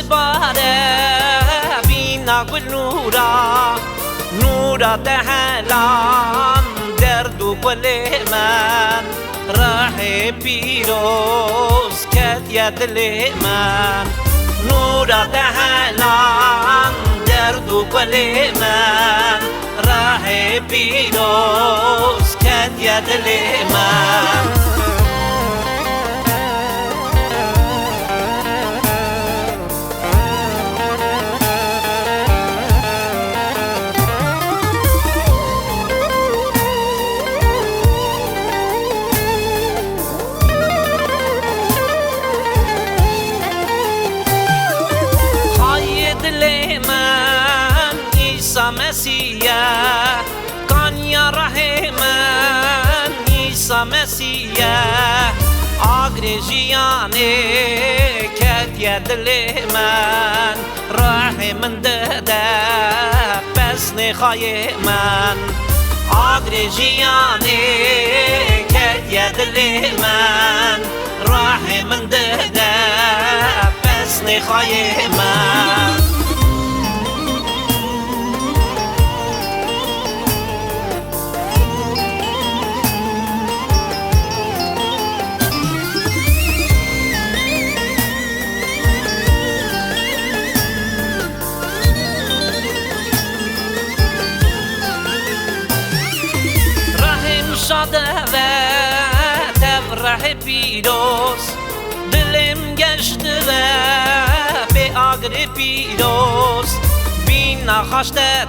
دباره بینا گل نورا تهلان درد و گل من راه پیروز کت یا دل من نورا تهلان درد و گل من راه پیروز کت یا دل من مسیح کان یا رحمان عیسی مسیح آگر جیانه کت یا دل من راه من داده پس نخواه من آگر جیانه کت یا دل من راه من داده پس نخواه من شاده و تفرح پیروز دلم گشت و به آگر پیروز بین نخاشته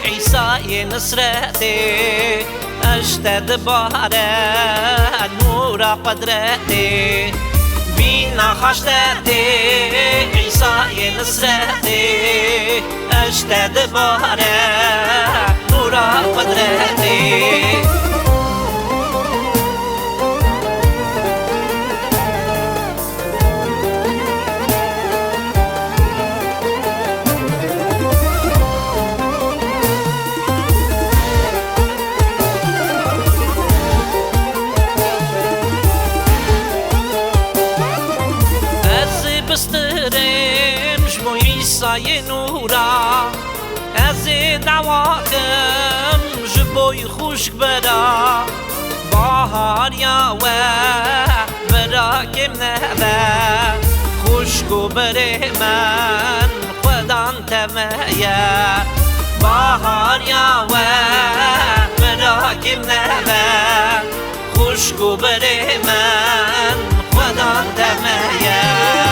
عیسی نصرت اشتد باره نور قدرت بین نخاشته عیسی نصرت اشتد باره نور قدرت بسترم جبو عیسی نورا از دعواکم جبوی خوشک برا بهار یا و براکم نبه خوشکو بره من خودان تمه بهار یا و براکم نبه خوشکو بره من خودان تمه